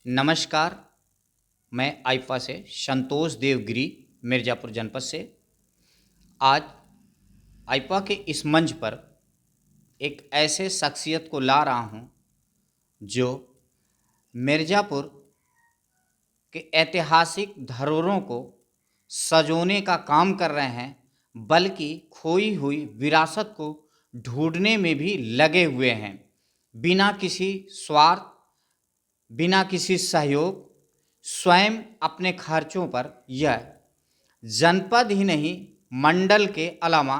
नमस्कार। मैं आइफा से संतोष देवगिरी मिर्ज़ापुर जनपद से आज आइफा के इस मंच पर एक ऐसे शख्सियत को ला रहा हूं जो मिर्ज़ापुर के ऐतिहासिक धरोहरों को सजोने का काम कर रहे हैं, बल्कि खोई हुई विरासत को ढूंढने में भी लगे हुए हैं। बिना किसी स्वार्थ, बिना किसी सहयोग, स्वयं अपने खर्चों पर यह जनपद ही नहीं, मंडल के अलावा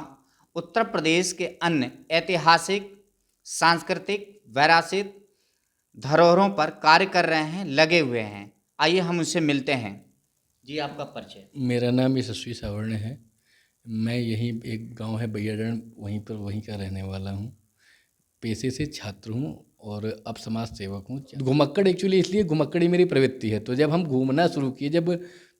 उत्तर प्रदेश के अन्य ऐतिहासिक, सांस्कृतिक, विरासत धरोहरों पर कार्य कर रहे हैं, लगे हुए हैं। आइए हम उनसे मिलते हैं। जी, आपका परिचय। मेरा नाम यशस्वी सावर्ण है। मैं यहीं एक गांव है बैयाडंड, वहीं का रहने वाला हूं। पेशे से छात्र हूं और अब समाज सेवक हूं। घुमक्कड़ एक्चुअली इसलिए घुमक्कड़ी मेरी प्रवृत्ति है। तो जब हम घूमना शुरू किए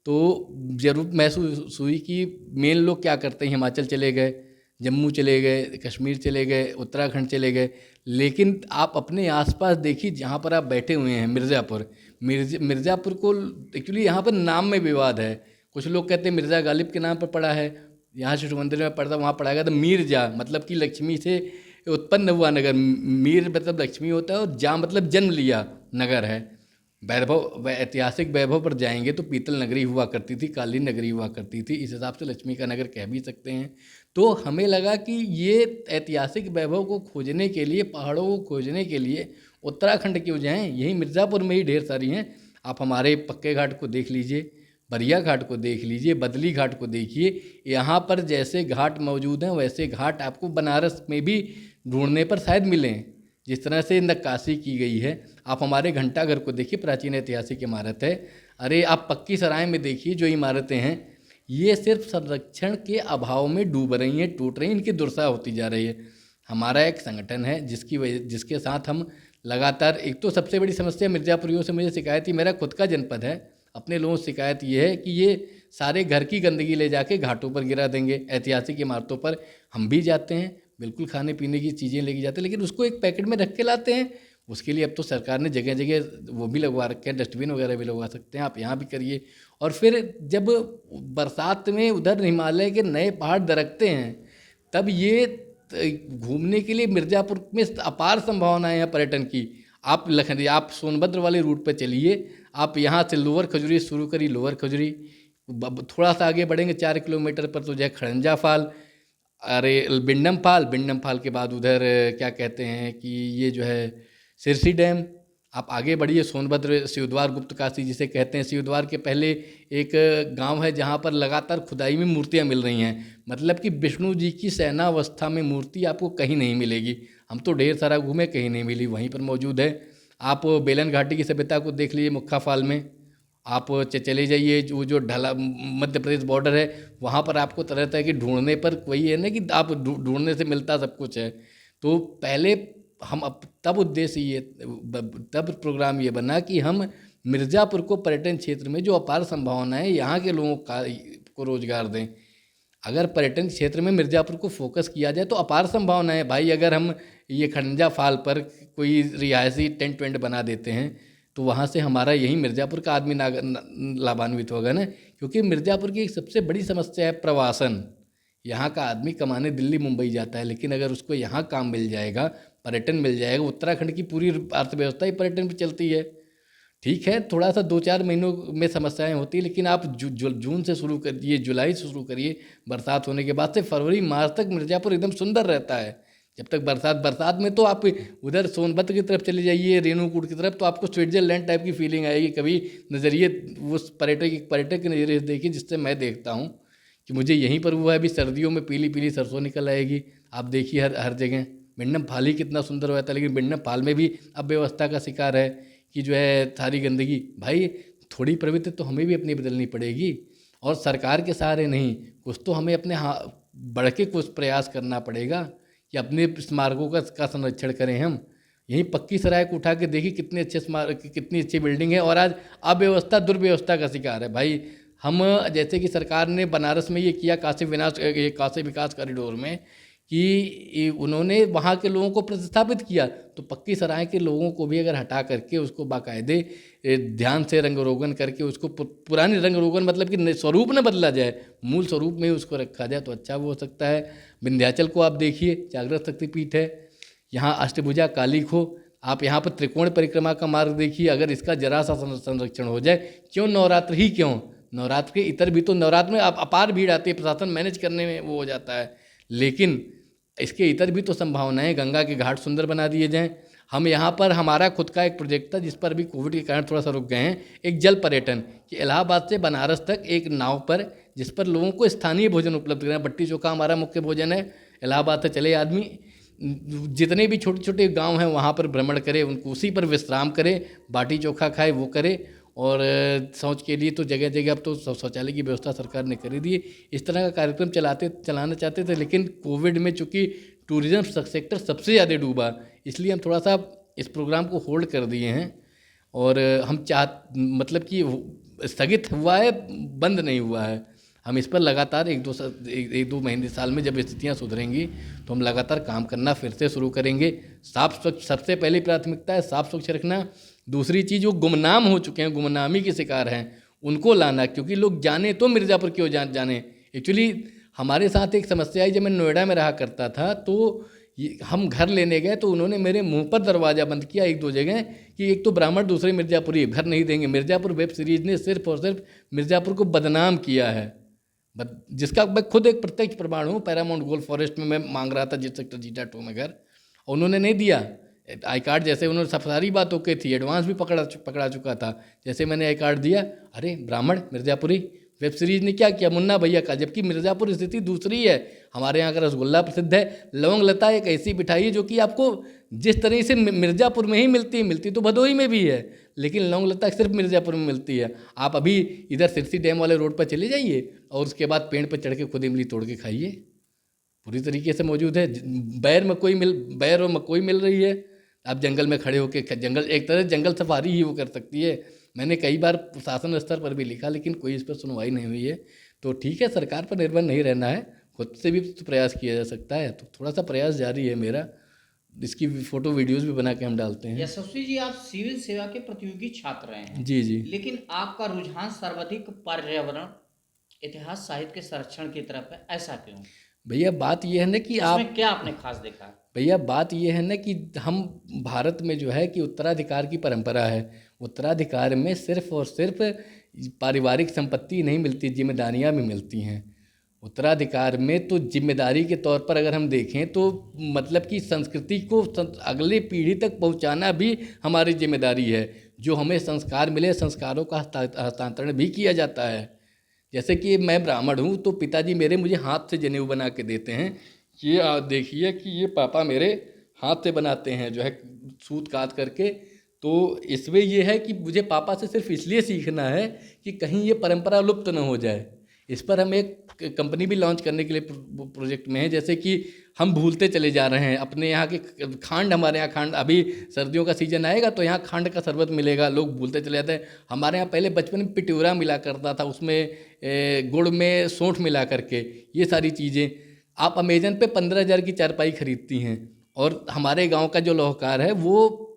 तो जरूर महसूस हुई कि मेन लोग क्या करते हैं, हिमाचल चले गए, जम्मू चले गए, कश्मीर चले गए, उत्तराखंड चले गए, लेकिन आप अपने आसपास देखिए जहाँ पर आप बैठे हुए हैं मिर्ज़ापुर को एक्चुअली यहाँ पर नाम में विवाद है। कुछ लोग कहते हैं मिर्ज़ा गालिब के नाम पर पड़ा है, यहाँ शिशु मंदिर में पढ़ता वहाँ पढ़ा गया। तो मीरजा मतलब कि लक्ष्मी से उत्पन्न हुआ नगर, मीर मतलब लक्ष्मी होता है और जा मतलब जन्म लिया नगर है। वैभव ऐतिहासिक वैभव पर जाएंगे तो पीतल नगरी हुआ करती थी, कालीन नगरी हुआ करती थी, इस हिसाब से लक्ष्मी का नगर कह भी सकते हैं। तो हमें लगा कि ये ऐतिहासिक वैभव को खोजने के लिए, पहाड़ों को खोजने के लिए उत्तराखंड क्यों जाएं, यहीं मिर्ज़ापुर में ही ढेर सारी हैं। आप हमारे पक्के घाट को देख लीजिए, बरिया घाट को देख लीजिए, बदली घाट को देखिए। यहाँ पर जैसे घाट मौजूद हैं वैसे घाट आपको बनारस में भी ढूंढने पर शायद मिलें, जिस तरह से नक्काशी की गई है। आप हमारे घंटाघर को देखिए, प्राचीन ऐतिहासिक इमारत है। अरे आप पक्की सराय में देखिए, जो इमारतें हैं ये सिर्फ संरक्षण के अभाव में डूब रही हैं, टूट रही हैं, इनकी दुर्दशा होती जा रही है। हमारा एक संगठन है जिसके साथ हम लगातार, एक तो सबसे बड़ी समस्या मिर्ज़ापुरियों से मुझे शिकायत ही, मेरा खुद का जनपद है, अपने लोगों से शिकायत ये है कि ये सारे घर की गंदगी ले जाके घाटों पर गिरा देंगे, ऐतिहासिक इमारतों पर। हम भी जाते हैं, बिल्कुल खाने पीने की चीज़ें लेके जाते हैं, लेकिन उसको एक पैकेट में रख के लाते हैं। उसके लिए अब तो सरकार ने जगह जगह वो भी लगवा रखे हैं, डस्टबिन वगैरह भी लगवा सकते हैं, आप यहाँ भी करिए। और फिर जब बरसात में उधर हिमालय के नए पहाड़ दरकते हैं, तब ये घूमने के लिए मिर्ज़ापुर में अपार संभावनाएं हैं पर्यटन की। आप सोनभद्र वाले रूट पर चलिए, आप यहाँ से लोअर खजुरी शुरू करिए, लोअर खजुरी थोड़ा सा आगे बढ़ेंगे 4 किलोमीटर पर तो जो है खड़ंजा फाल, अरे बिंडम फाल के बाद उधर क्या कहते हैं कि ये जो है सिरसी डैम। आप आगे बढ़िए, सोनभद्र शिवद्वार गुप्त काशी जिसे कहते हैं। शिवद्वार के पहले एक गांव है जहां पर लगातार खुदाई में मूर्तियां मिल रही हैं, मतलब कि विष्णु जी की शयनावस्था में मूर्ति आपको कहीं नहीं मिलेगी। हम तो ढेर सारा घूमे, कहीं नहीं मिली, वहीं पर मौजूद है। आप बेलन घाटी की सभ्यता को देख लीजिए, मुक्खा फाल में। आप चले जाइए, जो ढला मध्य प्रदेश बॉर्डर है, वहाँ पर आपको तरह तरह के ढूंढने पर वही है ना कि आप ढूंढने से मिलता सब कुछ है। तो पहले हम तब उद्देश्य ये, तब प्रोग्राम ये बना कि हम मिर्ज़ापुर को पर्यटन क्षेत्र में जो अपार संभावनाएं, यहाँ के लोगों को रोजगार दें। अगर पर्यटन क्षेत्र में मिर्ज़ापुर को फोकस किया जाए तो अपार संभावना है भाई। अगर हम ये खंडा फाल पर कोई रिहायशी टेंट वेंट बना देते हैं तो वहाँ से हमारा यही मिर्ज़ापुर का आदमी लाभान्वित होगा ना, क्योंकि मिर्ज़ापुर की एक सबसे बड़ी समस्या है प्रवासन। यहाँ का आदमी कमाने दिल्ली मुंबई जाता है, लेकिन अगर उसको यहाँ काम मिल जाएगा, पर्यटन मिल जाएगा, उत्तराखंड की पूरी अर्थव्यवस्था ही पर्यटन पर चलती है। ठीक है, थोड़ा सा 2-4 महीनों में समस्याएं होती है, लेकिन आप जून से शुरू करिए, जुलाई से शुरू करिए, बरसात होने के बाद से फरवरी मार्च तक मिर्ज़ापुर एकदम सुंदर रहता है। जब तक बरसात में तो आप उधर सोनभद्र की तरफ चले जाइए, रेणुकूट की तरफ, तो आपको स्विट्जरलैंड टाइप की फीलिंग आएगी। कभी नज़रिए उस पर्यटक के नज़रिए से देखिए जिससे मैं देखता हूँ कि मुझे यहीं पर हुआ है। अभी सर्दियों में पीली पीली सरसों निकल आएगी, आप देखिए हर जगह। बिंडम फाल ही कितना सुंदर हुआ था, लेकिन बिंडम फाल में भी अव्यवस्था का शिकार है कि जो है सारी गंदगी। भाई थोड़ी प्रवृत्ति तो हमें भी अपनी बदलनी पड़ेगी, और सरकार के सहारे नहीं, कुछ तो हमें अपने बढ़ के कुछ प्रयास करना पड़ेगा कि अपने स्मारकों का संरक्षण करें। हम यहीं पक्की सराय को उठा के देखिए, कितने अच्छे स्मारक, कितनी अच्छी बिल्डिंग है, और आज अव्यवस्था दुर्व्यवस्था का शिकार है भाई। हम जैसे कि सरकार ने बनारस में ये किया, काशी विकास कॉरिडोर में, कि उन्होंने वहाँ के लोगों को प्रतिस्थापित किया, तो पक्की सराय के लोगों को भी अगर हटा करके उसको बाकायदे ध्यान से रंग रोगन करके उसको पुरानी रंग रोगन मतलब कि स्वरूप न बदला जाए, मूल स्वरूप में ही उसको रखा जाए तो अच्छा वो हो सकता है। विंध्याचल को आप देखिए, जागृत शक्तिपीठ है, यहाँ अष्टभुजा काली को आप यहाँ पर त्रिकोण परिक्रमा का मार्ग देखिए, अगर इसका जरा सा संरक्षण हो जाए, क्यों नवरात्र ही क्यों, नवरात्र के इतर भी तो नवरात्र में अपार भीड़ आती है, प्रशासन मैनेज करने में वो हो जाता है, लेकिन इसके इतर भी तो संभावनाएं, गंगा के घाट सुंदर बना दिए जाएं। हम यहाँ पर हमारा खुद का एक प्रोजेक्ट था जिस पर भी कोविड के कारण थोड़ा सा रुक गए हैं, एक जल पर्यटन कि इलाहाबाद से बनारस तक एक नाव पर जिस पर लोगों को स्थानीय भोजन उपलब्ध कराएं। बट्टी चोखा हमारा मुख्य भोजन है, इलाहाबाद से चले आदमी जितने भी छोटे छोटे गांव हैं वहाँ पर भ्रमण करे, उनको उसी पर विश्राम करे, बाटी चोखा खाए वो करे। और शौच के लिए तो जगह जगह अब तो शौचालय की व्यवस्था सरकार ने करी दी है। इस तरह का कार्यक्रम चलाना चाहते थे, लेकिन कोविड में चूँकि टूरिज़्म सेक्टर सबसे ज़्यादा डूबा, इसलिए हम थोड़ा सा इस प्रोग्राम को होल्ड कर दिए हैं। और हम मतलब कि स्थगित हुआ है, बंद नहीं हुआ है। हम इस पर लगातार एक दो महीने साल में जब स्थितियाँ सुधरेंगी तो हम लगातार काम करना फिर से शुरू करेंगे। साफ स्वच्छ सबसे पहली प्राथमिकता है, साफ स्वच्छ रखना। दूसरी चीज़, जो गुमनाम हो चुके हैं, गुमनामी के शिकार हैं, उनको लाना, क्योंकि लोग जाने तो मिर्ज़ापुर क्यों जाने। एक्चुअली हमारे साथ एक समस्या आई, जब मैं नोएडा में रहा करता था तो हम घर लेने गए तो उन्होंने मेरे मुंह पर दरवाज़ा बंद किया एक दो जगह कि एक तो ब्राह्मण, दूसरे मिर्ज़ापुरी, घर नहीं देंगे। मिर्ज़ापुर वेब सीरीज़ ने सिर्फ और सिर्फ मिर्ज़ापुर को बदनाम किया है, जिसका मैं खुद एक प्रत्यक्ष प्रमाण हूँ। पैरामाउंट गोल्फ फॉरेस्ट में मैं मांग रहा था जिस सेक्टर जीटा 2 में घर, उन्होंने नहीं दिया आई कार्ड। जैसे उन्होंने सारी बात ओके थी, एडवांस भी पकड़ा चुका था। जैसे मैंने आई कार्ड दिया, अरे ब्राह्मण मिर्ज़ापुरी, वेब सीरीज़ ने क्या किया, मुन्ना भैया का। जबकि मिर्ज़ापुर स्थिति दूसरी है। हमारे यहाँ का रसगुल्ला प्रसिद्ध है, लौंग लता एक ऐसी मिठाई है जो कि आपको जिस तरह से मिर्ज़ापुर में ही मिलती तो भदोही में भी है, लेकिन लौंग लता सिर्फ मिर्ज़ापुर में मिलती है। आप अभी इधर सिरसी डैम वाले रोड पर चले जाइए और उसके बाद पेड़ पर चढ़ के खुद इमली तोड़ के खाइए, पूरी तरीके से मौजूद है। बैर और मकोई मिल रही है। आप जंगल में खड़े होकर जंगल, एक तरह जंगल सफारी ही वो कर सकती है। मैंने कई बार प्रशासन स्तर पर भी लिखा, लेकिन कोई इस पर सुनवाई नहीं हुई है। तो ठीक है, सरकार पर निर्भर नहीं रहना है, खुद से भी तो प्रयास किया जा सकता है। तो थोड़ा सा प्रयास जारी है मेरा, इसकी फोटो वीडियोस भी बना के हम डालते हैं। यशस्वी जी, आप सिविल सेवा के प्रतियोगी छात्र रहे हैं। जी जी। लेकिन आपका रुझान सर्वाधिक पर्यावरण, इतिहास, साहित्य के संरक्षण की तरफ है, ऐसा क्यों? भैया बात यह है ना कि इसमें क्या आपने खास देखा? भैया बात यह है ना कि हम भारत में जो है कि उत्तराधिकार की परंपरा है। उत्तराधिकार में सिर्फ और सिर्फ पारिवारिक संपत्ति नहीं मिलती, जिम्मेदारियां भी मिलती हैं। उत्तराधिकार में तो जिम्मेदारी के तौर पर अगर हम देखें तो मतलब कि संस्कृति को अगले पीढ़ी तक पहुंचाना भी हमारी जिम्मेदारी है। जो हमें संस्कार मिले, संस्कारों का हस्तांतरण भी किया जाता है। जैसे कि मैं ब्राह्मण हूँ तो पिताजी मेरे मुझे हाथ से जनेऊ बना के देते हैं। ये आप देखिए कि ये पापा मेरे हाथ से बनाते हैं, जो है सूत काट करके। तो इसमें ये है कि मुझे पापा से सिर्फ इसलिए सीखना है कि कहीं ये परंपरा लुप्त न हो जाए। इस पर हम एक कंपनी भी लॉन्च करने के लिए प्रोजेक्ट में है। जैसे कि हम भूलते चले जा रहे हैं अपने यहाँ के खांड। हमारे यहाँ खांड, अभी सर्दियों का सीजन आएगा तो यहाँ खांड का शरबत मिलेगा, लोग भूलते चले जाते हैं। हमारे यहाँ पहले बचपन में पिटूरा मिला करता था, उसमें गुड़ में सौंठ मिला करके, ये सारी चीज़ें। आप अमेजन पे 15,000 की चारपाई खरीदती हैं और हमारे गांव का जो लोहकार है वो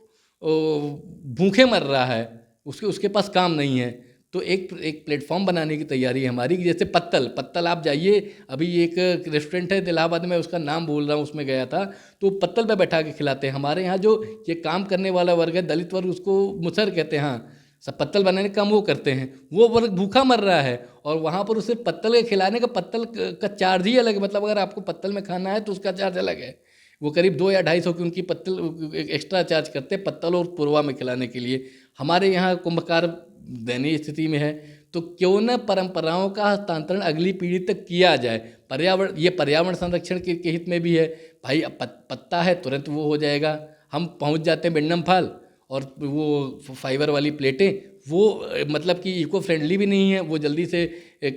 भूखे मर रहा है, उसके पास काम नहीं है। तो एक प्लेटफॉर्म बनाने की तैयारी है हमारी। जैसे पत्तल आप जाइए, अभी एक रेस्टोरेंट है इलाहाबाद में, उसका नाम भूल रहा हूँ, उसमें गया था तो पत्तल पे बैठा के खिलाते हैं। हमारे यहाँ जो ये काम करने वाला वर्ग है, दलित वर्ग, उसको मुसहर कहते हैं। हाँ, सब पत्तल बनाने का काम वो करते हैं। वो वर्ग भूखा मर रहा है और वहाँ पर उसे पत्तल के खिलाने का पत्तल का चार्ज ही अलग है। मतलब अगर आपको पत्तल में खाना है तो उसका चार्ज अलग है। वो करीब 200 या 250 की उनकी पत्तल एक्स्ट्रा चार्ज करते हैं पत्तल और पुरवा में खिलाने के लिए। हमारे यहाँ कुंभकार दयनीय स्थिति में है, तो क्यों न परंपराओं का हस्तांतरण अगली पीढ़ी तक किया जाए। पर्यावरण संरक्षण के हित में भी है भाई। पत्ता है तुरंत वो हो जाएगा, हम पहुँच जाते हैं बिंडम फाल। और वो फाइबर वाली प्लेटें वो मतलब कि इको फ्रेंडली भी नहीं है, वो जल्दी से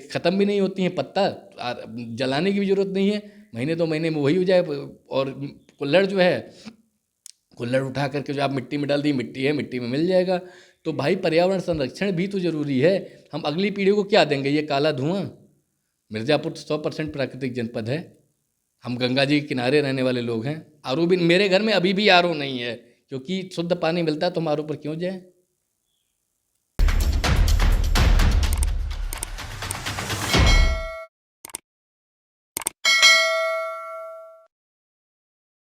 ख़त्म भी नहीं होती हैं। पत्ता जलाने की भी ज़रूरत नहीं है, महीने 2 महीने में वही हो जाए। और कुल्हड़ जो है, कुल्हड़ उठा करके जो आप मिट्टी में डाल दी, मिट्टी है, मिट्टी में मिल जाएगा। तो भाई पर्यावरण संरक्षण भी तो ज़रूरी है। हम अगली पीढ़ी को क्या देंगे? ये काला धुआं। मिर्ज़ापुर 100% प्राकृतिक जनपद है। हम गंगा जी के किनारे रहने वाले लोग हैं। आर ओ भी मेरे घर में अभी भी आर ओ नहीं है, क्योंकि शुद्ध पानी मिलता है तो हम आर ओ पर क्यों जाएं।